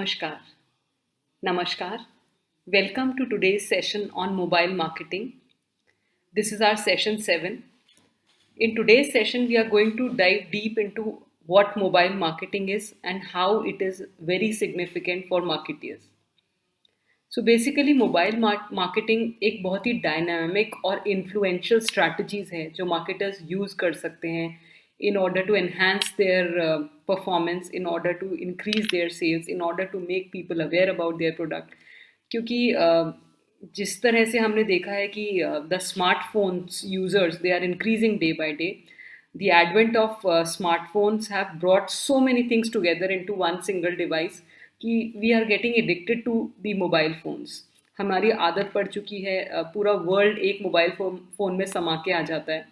Namaskar. Namaskar. Welcome to today's session on mobile marketing. This is our session 7. In today's session, we are going to dive deep into what mobile marketing is and how it is very significant for marketers. So basically mobile marketing एक बहुत ही dynamic और influential strategies है जो marketers use कर सकते हैं in order to enhance their performance, in order to increase their sales, in order to make people aware about their product. क्योंकि जिस तरह से हमने देखा है कि the smartphones users they are increasing day by day. The advent of smartphones have brought so many things together into one single device कि we are getting addicted to the mobile phones. हमारी आदत पड़ चुकी है, पूरा world एक mobile phone में समा के आ जाता है.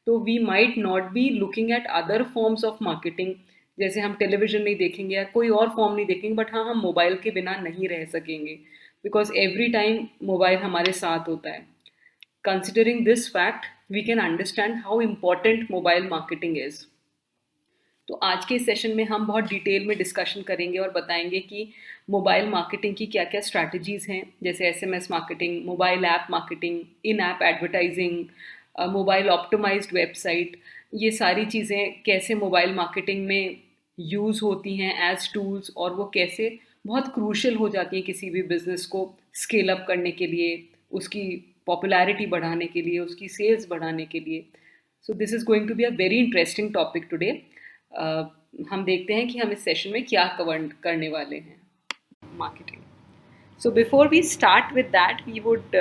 तो we might not be looking at other forms of marketing, जैसे हम टेलीविज़न नहीं देखेंगे या कोई और फॉर्म नहीं देखेंगे, बट हाँ हम मोबाइल के बिना नहीं रह सकेंगे बिकॉज एवरी टाइम मोबाइल हमारे साथ होता है. Considering this fact we can understand how important mobile marketing is. तो आज के सेशन में हम बहुत डिटेल में डिस्कशन करेंगे और बताएंगे कि मोबाइल मार्केटिंग की क्या क्या स्ट्रैटेजीज़ हैं, जैसे SMS marketing, mobile app marketing, in app advertising, mobile optimised website. ये सारी चीज़ें कैसे मोबाइल मार्केटिंग में यूज़ होती हैं एज टूल्स और वो कैसे बहुत क्रूशल हो जाती हैं किसी भी बिजनेस को स्केल अप करने के लिए, उसकी पॉपुलैरिटी बढ़ाने के लिए, उसकी सेल्स बढ़ाने के लिए. So this is going to be a very interesting topic today. हम देखते हैं कि हम इस सेशन में क्या कवर करने वाले हैं. Marketing. So before we start with that we would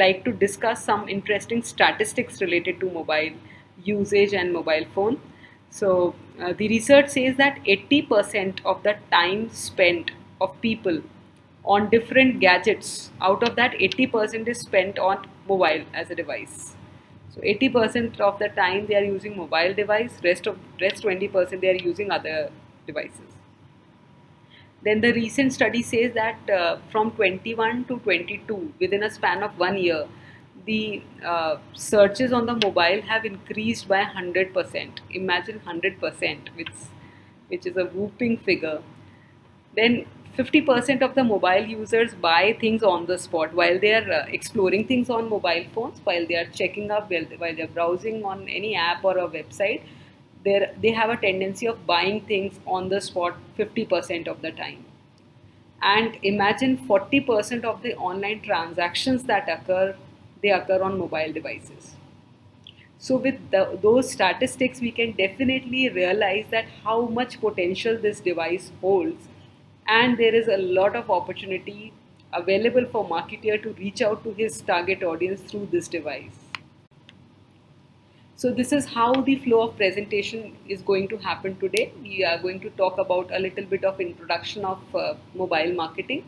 like to discuss some interesting statistics related to mobile usage and mobile phone. So the research says that 80% of the time spent of people on different gadgets, out of that 80% is spent on mobile as a device. So 80% of the time they are using mobile device, rest 20% they are using other devices. Then the recent study says that from 21 to 22, within a span of 1 year, the searches on the mobile have increased by 100%. Imagine 100%, which is a whooping figure. Then 50% of the mobile users buy things on the spot while they are exploring things on mobile phones, while they are checking up, while they are browsing on any app or a website. They have a tendency of buying things on the spot 50% of the time. And imagine 40% of the online transactions that they occur on mobile devices. So with those statistics, we can definitely realize that how much potential this device holds, and there is a lot of opportunity available for marketer to reach out to his target audience through this device. So this is how the flow of presentation is going to happen today. We are going to talk about a little bit of introduction of mobile marketing.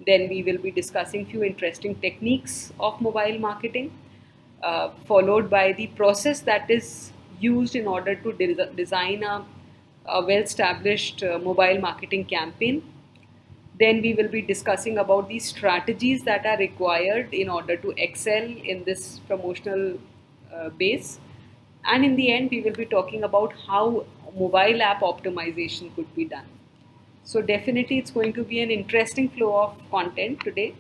Then we will be discussing few interesting techniques of mobile marketing, followed by the process that is used in order to design a well-established mobile marketing campaign. Then we will be discussing about the strategies that are required in order to excel in this promotional base. And in the end, we will be talking about how mobile app optimization could be done. So definitely it's going to be an interesting flow of content today.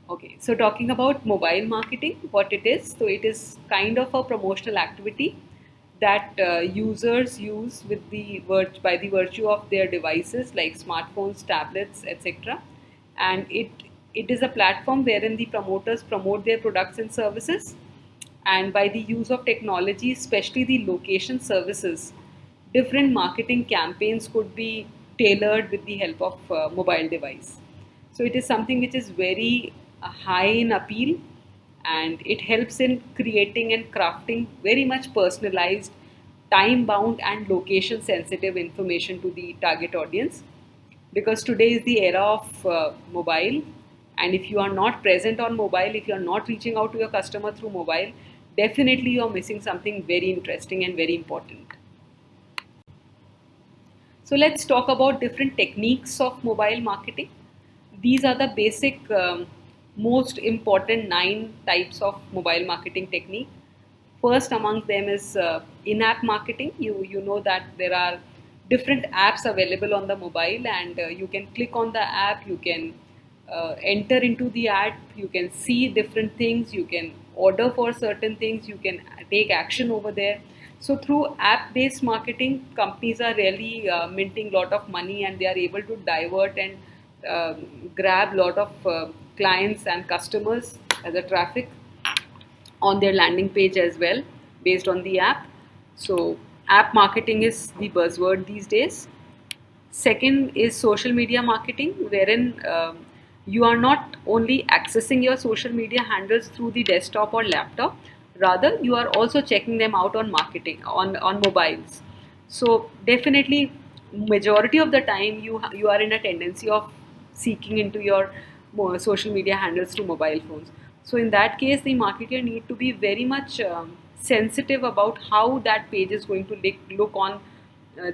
Okay, so talking about mobile marketing, what it is. So it is kind of a promotional activity that users use by the virtue of their devices like smartphones, tablets, etc. And it is a platform wherein the promoters promote their products and services. And by the use of technology, especially the location services, different marketing campaigns could be tailored with the help of mobile device. So it is something which is very high in appeal, and it helps in creating and crafting very much personalized, time-bound and location-sensitive information to the target audience. Because today is the era of mobile, and if you are not present on mobile, if you are not reaching out to your customer through mobile, definitely you are missing something very interesting and very important. So let's talk about different techniques of mobile marketing. These are the basic most important 9 types of mobile marketing technique. First among them is in-app marketing. You know that there are different apps available on the mobile, and you can click on the app, you can enter into the app, you can see different things, you can order for certain things, you can take action over there. So through app based marketing, companies are really minting lot of money, and they are able to divert and uh, grab lot of clients and customers as a traffic on their landing page as well, based on the app. So app marketing is the buzzword these days. Second is social media marketing, wherein you are not only accessing your social media handles through the desktop or laptop, rather you are also checking them out on marketing on mobiles. So definitely, majority of the time you are in a tendency of seeking into your social media handles through mobile phones. So in that case, the marketer need to be very much sensitive about how that page is going to look on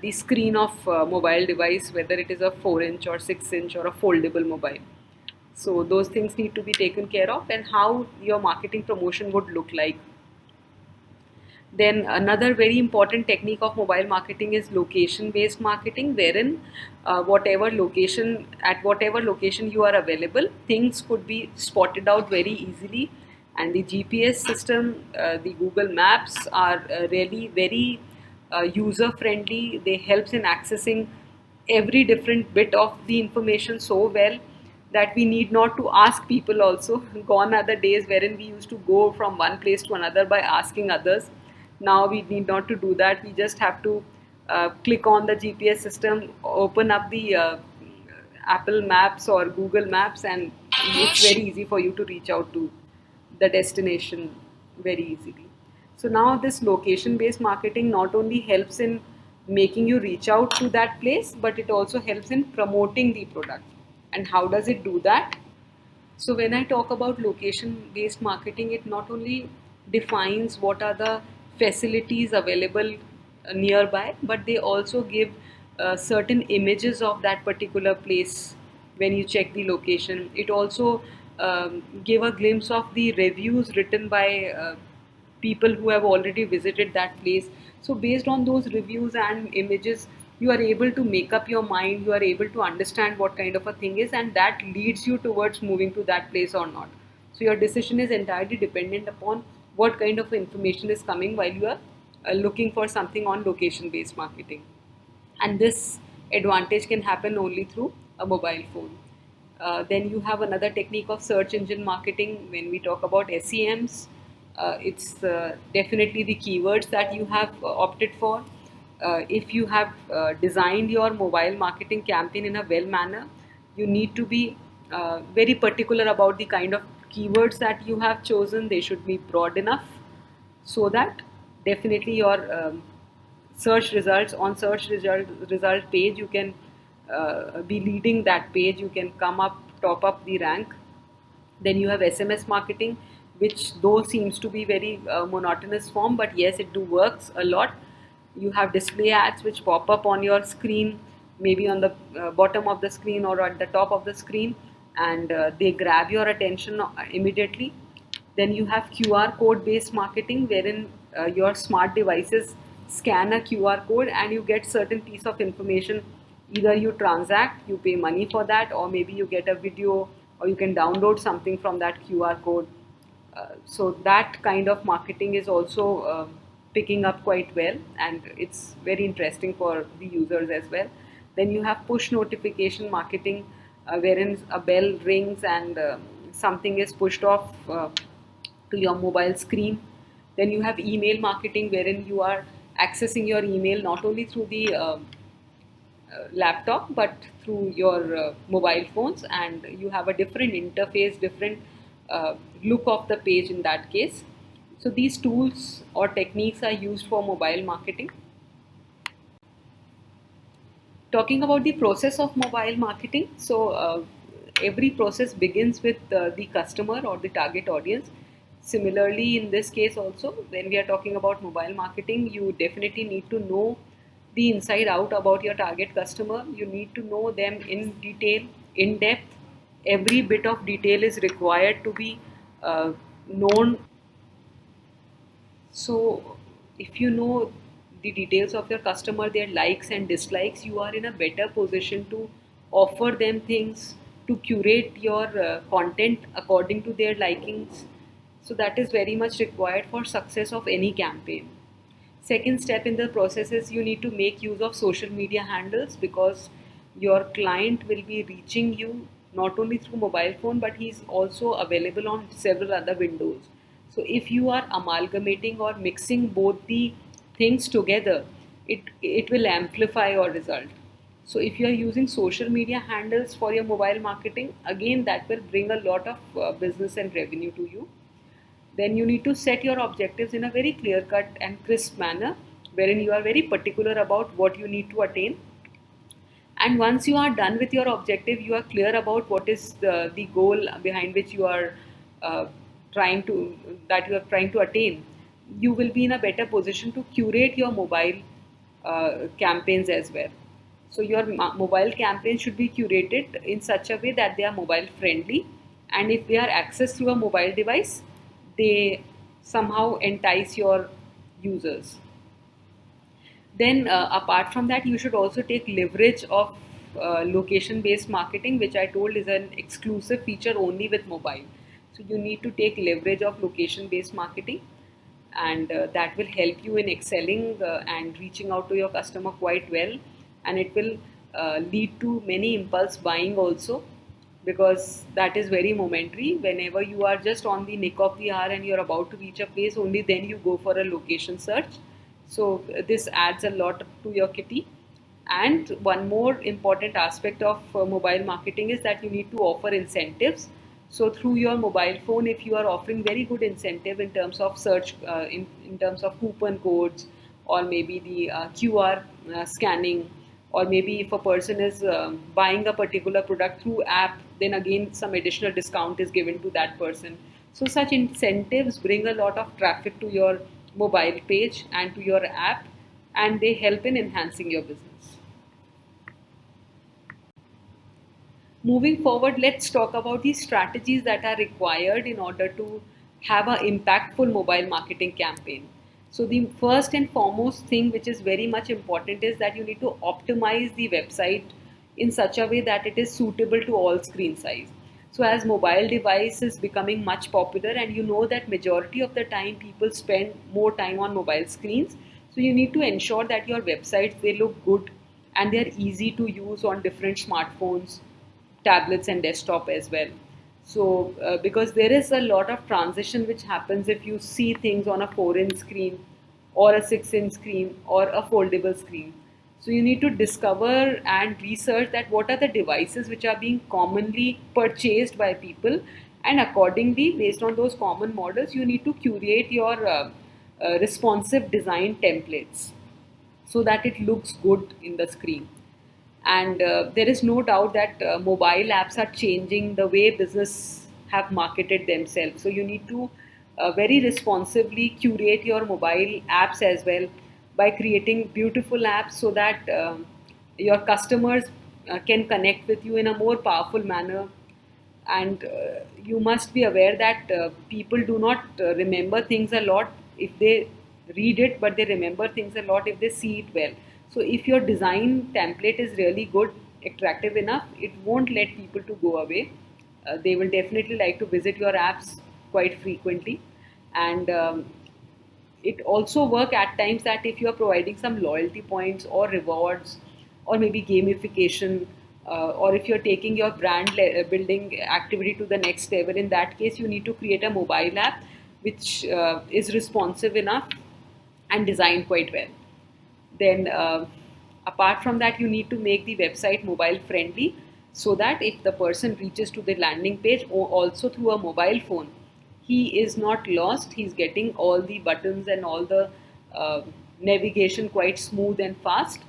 the screen of mobile device, whether it is a 4-inch or 6-inch or a foldable mobile. So those things need to be taken care of, and how your marketing promotion would look like. Then another very important technique of mobile marketing is location based marketing, wherein whatever location you are available, things could be spotted out very easily. And the GPS system, the Google Maps are really very user friendly. They helps in accessing every different bit of the information so well that we need not to ask people also. Gone are the days wherein we used to go from one place to another by asking others. Now we need not to do that. We just have to click on the GPS system, open up the Apple Maps or Google Maps, and it's very easy for you to reach out to the destination very easily. So now this location based marketing not only helps in making you reach out to that place, but it also helps in promoting the product. And how does it do that? So when I talk about location based marketing, it not only defines what are the facilities available nearby, but they also give certain images of that particular place when you check the location. It also give a glimpse of the reviews written by people who have already visited that place. So based on those reviews and images, you are able to make up your mind, you are able to understand what kind of a thing is, and that leads you towards moving to that place or not. So your decision is entirely dependent upon what kind of information is coming while you are looking for something on location based marketing. And this advantage can happen only through a mobile phone. Then you have another technique of search engine marketing. When we talk about SEMs, it's definitely the keywords that you have opted for. If you have designed your mobile marketing campaign in a well manner, you need to be very particular about the kind of keywords that you have chosen. They should be broad enough so that definitely your search result page, you can be leading that page, you can come up top up the rank. Then you have SMS marketing, which though seems to be very monotonous form, but yes, it do works a lot. You have display ads which pop up on your screen, maybe on the bottom of the screen or at the top of the screen, and they grab your attention immediately. Then you have QR code based marketing, wherein your smart devices scan a QR code and you get certain piece of information. Either you transact, you pay money for that, or maybe you get a video, or you can download something from that QR code. So that kind of marketing is also picking up quite well, and it's very interesting for the users as well. Then you have push notification marketing, wherein a bell rings and something is pushed off to your mobile screen. Then you have email marketing, wherein you are accessing your email not only through the laptop but through your mobile phones, and you have a different interface, different look of the page in that case. So these tools or techniques are used for mobile marketing. Talking about the process of mobile marketing, so every process begins with the customer or the target audience. Similarly, in this case also, when we are talking about mobile marketing, you definitely need to know the inside out about your target customer. You need to know them in detail, in depth. Every bit of detail is required to be known. So if you know the details of your customer, their likes and dislikes, you are in a better position to offer them things, to curate your content according to their likings. So that is very much required for success of any campaign. Second step in the process is you need to make use of social media handles, because your client will be reaching you not only through mobile phone, but he's also available on several other windows. So if you are amalgamating or mixing both the things together, it will amplify your result. So if you are using social media handles for your mobile marketing, again that will bring a lot of business and revenue to you. Then you need to set your objectives in a very clear cut and crisp manner, wherein you are very particular about what you need to attain. And once you are done with your objective, you are clear about what is the goal behind which you are uh, trying to that you are trying to attain. You will be in a better position to curate your mobile campaigns as well. So your mobile campaigns should be curated in such a way that they are mobile friendly, and if they are accessed through a mobile device, they somehow entice your users. Then, apart from that, you should also take leverage of location based marketing, which I told is an exclusive feature only with mobile. So, you need to take leverage of location based marketing, and that will help you in excelling and reaching out to your customer quite well. And it will lead to many impulse buying also, because that is very momentary. Whenever you are just on the nick of the hour and you're about to reach a place, only then you go for a location search. So this adds a lot to your kitty. And one more important aspect of mobile marketing is that you need to offer incentives. So through your mobile phone, if you are offering very good incentive in terms of search, in terms of coupon codes, or maybe the QR scanning, or maybe if a person is buying a particular product through app, then again some additional discount is given to that person. So such incentives bring a lot of traffic to your mobile page and to your app, and they help in enhancing your business. Moving forward, let's talk about the strategies that are required in order to have an impactful mobile marketing campaign. So, the first and foremost thing which is very much important is that you need to optimize the website in such a way that it is suitable to all screen size. So, as mobile device is becoming much popular, and you know that majority of the time people spend more time on mobile screens, so you need to ensure that your websites, they look good and they are easy to use on different smartphones, tablets and desktop as well. So because there is a lot of transition which happens if you see things on a 4-inch screen or a 6-inch screen or a foldable screen. So you need to discover and research that what are the devices which are being commonly purchased by people, and accordingly, based on those common models, you need to curate your responsive design templates so that it looks good in the screen. And there is no doubt that mobile apps are changing the way business have marketed themselves. So you need to very responsibly curate your mobile apps as well, by creating beautiful apps so that your customers can connect with you in a more powerful manner. And you must be aware that people do not remember things a lot if they read it, but they remember things a lot if they see it well. So if your design template is really good, attractive enough, it won't let people to go away. They will definitely like to visit your apps quite frequently. And it also work at times that if you are providing some loyalty points or rewards, or maybe gamification, or if you're taking your brand building activity to the next level, in that case you need to create a mobile app which is responsive enough and designed quite well. Then apart from that, you need to make the website mobile friendly, so that if the person reaches to the landing page or also through a mobile phone, he is not lost. He's getting all the buttons and all the uh, navigation quite smooth and fast.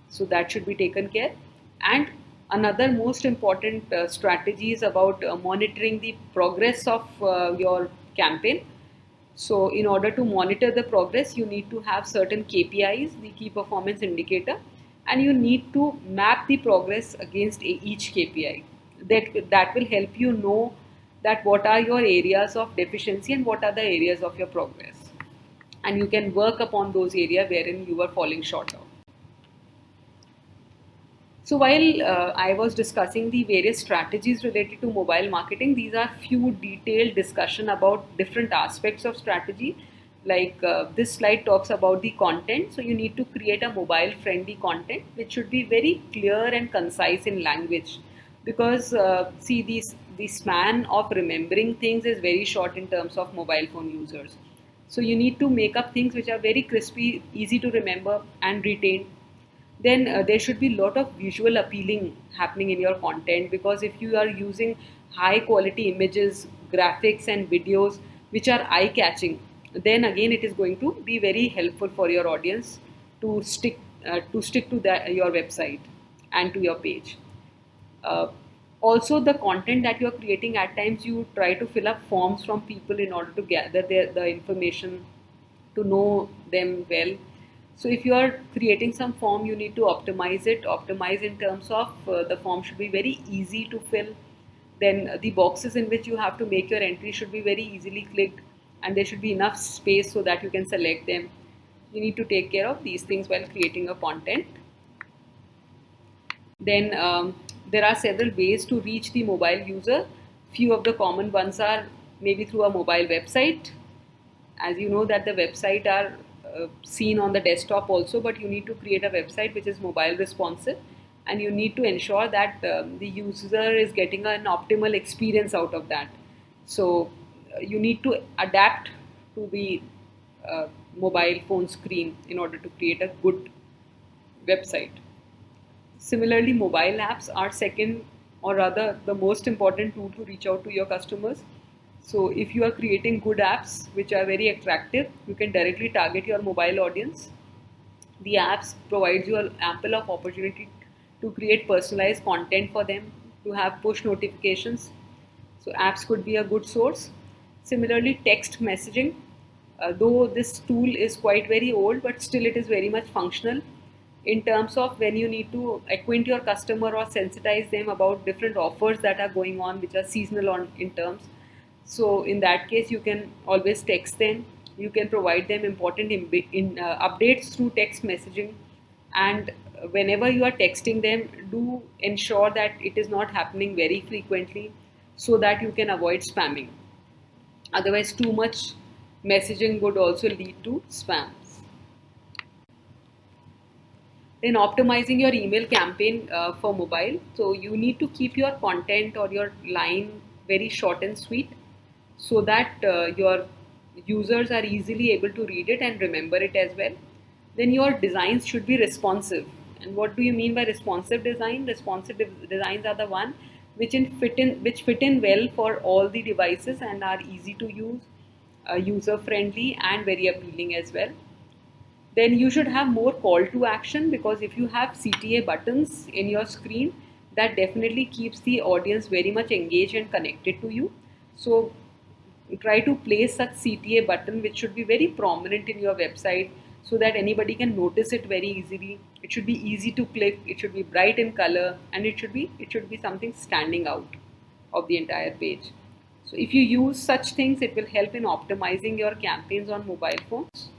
So that should be taken care. And another most important strategy is about monitoring the progress of your campaign. So in order to monitor the progress, you need to have certain KPIs, the key performance indicator, and you need to map the progress against each KPI. That will help you know that what are your areas of deficiency and what are the areas of your progress. and you can work upon those areas wherein you were falling short of. So while I was discussing the various strategies related to mobile marketing, these are few detailed discussion about different aspects of strategy. Like this slide talks about the content. So you need to create a mobile friendly content which should be very clear and concise in language, because see, the span of remembering things is very short in terms of mobile phone users. So you need to make up things which are very crispy, easy to remember and retain. Then there should be a lot of visual appealing happening in your content, because if you are using high quality images, graphics and videos which are eye catching, then again it is going to be very helpful for your audience to stick to that your website and to your page. uh, Also, the content that you are creating, at times you try to fill up forms from people in order to gather the information, to know them well. So if you are creating some form, you need to optimize it. Optimize in terms of the form should be very easy to fill. Then the boxes in which you have to make your entry should be very easily clicked, and there should be enough space so that you can select them. You need to take care of these things while creating a content. Then there are several ways to reach the mobile user. Few of the common ones are maybe through a mobile website. As you know that the website are seen on the desktop also, but you need to create a website which is mobile responsive, and you need to ensure that the user is getting an optimal experience out of that. So you need to adapt to the mobile phone screen in order to create a good website. Similarly, mobile apps are second, or rather the most important tool to reach out to your customers. So if you are creating good apps which are very attractive, you can directly target your mobile audience. The apps provides you an ample of opportunity to create personalized content for them, to have push notifications. So apps could be a good source. Similarly, text messaging, though this tool is quite very old, but still it is very much functional in terms of when you need to acquaint your customer or sensitize them about different offers that are going on, which are seasonal on in terms. So in that case, you can always text them. You can provide them important updates through text messaging, and whenever you are texting them, do ensure that it is not happening very frequently, so that you can avoid spamming. Otherwise, too much messaging would also lead to spams. Then optimizing your email campaign for mobile. So you need to keep your content or your line very short and sweet, so that your users are easily able to read it and remember it as well. Then your designs should be responsive. And what do you mean by responsive design? Designs are the one which fit in well for all the devices and are easy to use, user friendly and very appealing as well. Then you should have more call to action, because if you have CTA buttons in your screen, that definitely keeps the audience very much engaged and connected to you. So try to place such CTA button which should be very prominent in your website, so that anybody can notice it very easily. It should be easy to click, it should be bright in color, and it should be something standing out of the entire page. So if you use such things, it will help in optimizing your campaigns on mobile phones.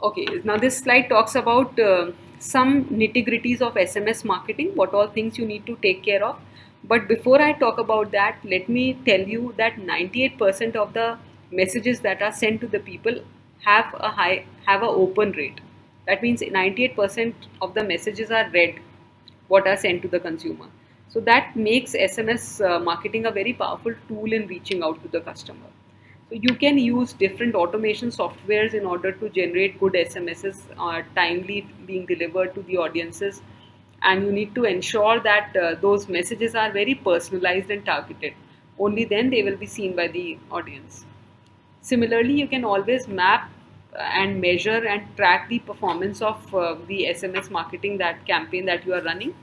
Okay, now this slide talks about some nitty-gritties of SMS marketing, what all things you need to take care of. But before I talk about that, let me tell you that 98% of the messages that are sent to the people have a open rate. That means 98% of the messages are read, what are sent to the consumer. So that makes SMS marketing a very powerful tool in reaching out to the customer. So you can use different automation softwares in order to generate good SMSs, timely being delivered to the audiences, and you need to ensure that those messages are very personalized and targeted. Only then they will be seen by the audience. Similarly, you can always map and measure and track the performance of the SMS marketing that campaign that you are running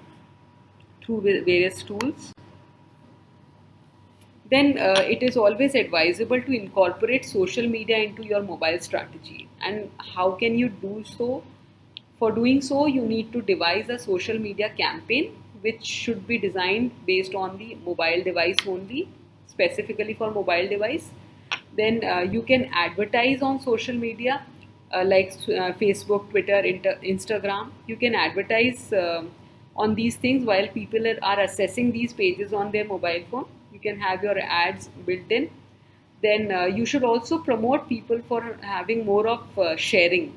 through various tools. Then it is always advisable to incorporate social media into your mobile strategy. And how can you do so? For doing so, you need to devise a social media campaign which should be designed based on the mobile device only, specifically for mobile device. Then you can advertise on social media like Facebook, Twitter, Instagram. You can advertise on these things while people are assessing these pages on their mobile phone. You can have your ads built in. Then you should also promote people for having more of sharing.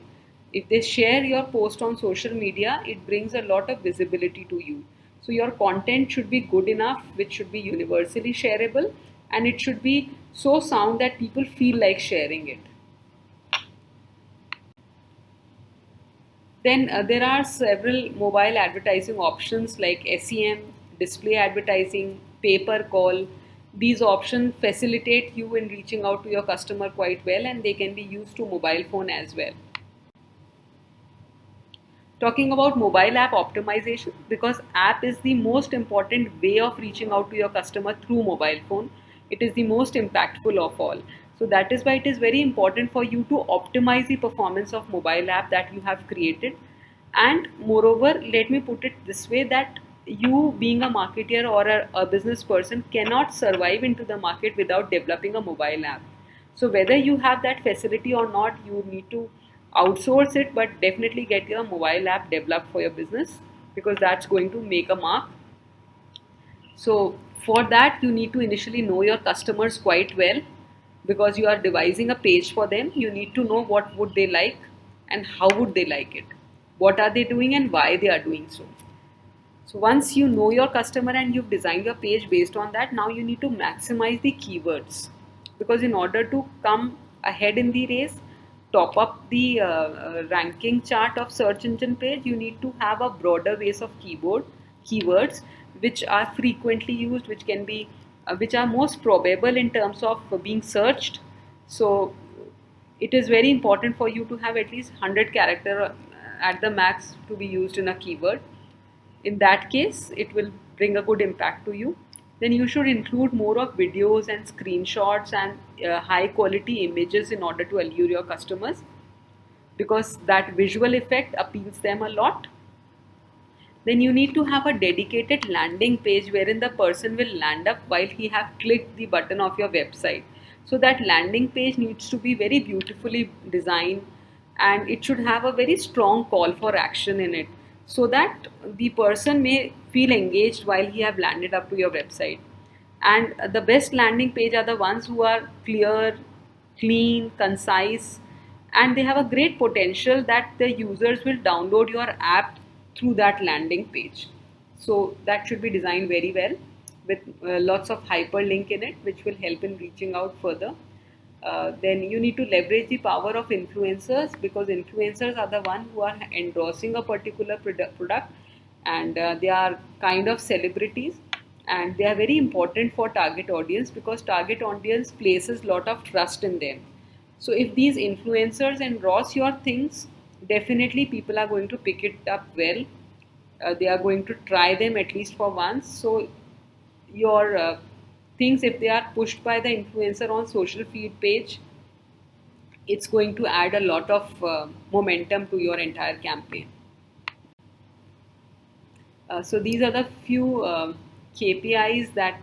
If they share your post on social media, it brings a lot of visibility to you. So your content should be good enough, which should be universally shareable, and it should be so sound that people feel like sharing it. Then there are several mobile advertising options like SEM, display advertising, pay per call. These options facilitate you in reaching out to your customer quite well, and they can be used to mobile phone as well. Talking about mobile app optimization, because app is the most important way of reaching out to your customer through mobile phone. It is the most impactful of all. So that is why it is very important for you to optimize the performance of mobile app that you have created. And moreover, let me put it this way, that you being a marketer or a business person cannot survive into the market without developing a mobile app. So whether you have that facility or not, you need to outsource it, but definitely get your mobile app developed for your business, because that's going to make a mark. So for that, you need to initially know your customers quite well, because you are devising a page for them. You need to know what would they like and how would they like it, what are they doing and why they are doing so. So once you know your customer and you've designed your page based on that, now you need to maximize the keywords, because in order to come ahead in the race, top up the ranking chart of search engine page, you need to have a broader base of keywords which are frequently used, which can be which are most probable in terms of being searched. So it is very important for you to have at least 100 character at the max to be used in a keyword. In that case, it will bring a good impact to you. Then you should include more of videos and screenshots and high quality images in order to allure your customers, because that visual effect appeals them a lot. Then you need to have a dedicated landing page wherein the person will land up while he have clicked the button of your website. So that landing page needs to be very beautifully designed, and it should have a very strong call for action in it, so that the person may feel engaged while he have landed up to your website. And the best landing page are the ones who are clear, clean, concise, and they have a great potential that the users will download your app through that landing page. So that should be designed very well with lots of hyperlink in it, which will help in reaching out further. Then you need to leverage the power of influencers, because influencers are the one who are endorsing a particular product, and they are kind of celebrities, and they are very important for target audience, because target audience places lot of trust in them. So if these influencers endorse your things, definitely people are going to pick it up well. They are going to try them at least for once. So your things, if they are pushed by the influencer on social feed page, it's going to add a lot of momentum to your entire campaign. So these are the few KPIs that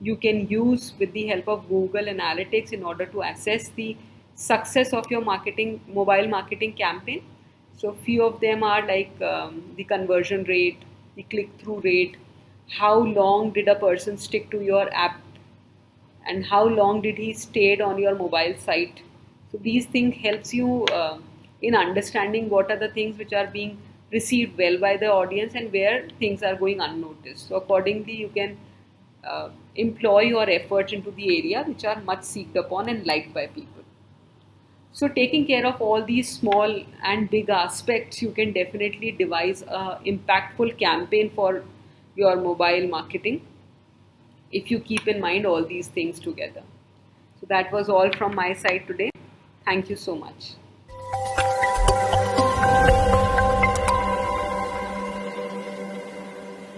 you can use with the help of Google Analytics in order to assess the success of your mobile marketing campaign. So few of them are like the conversion rate, the click-through rate, how long did a person stick to your app, and how long did he stayed on your mobile site. So these things helps you in understanding what are the things which are being received well by the audience and where things are going unnoticed. So accordingly, you can employ your efforts into the area which are much seeked upon and liked by people. So taking care of all these small and big aspects, you can definitely devise a impactful campaign for your mobile marketing if you keep in mind all these things together. So that was all from my side today. Thank you so much.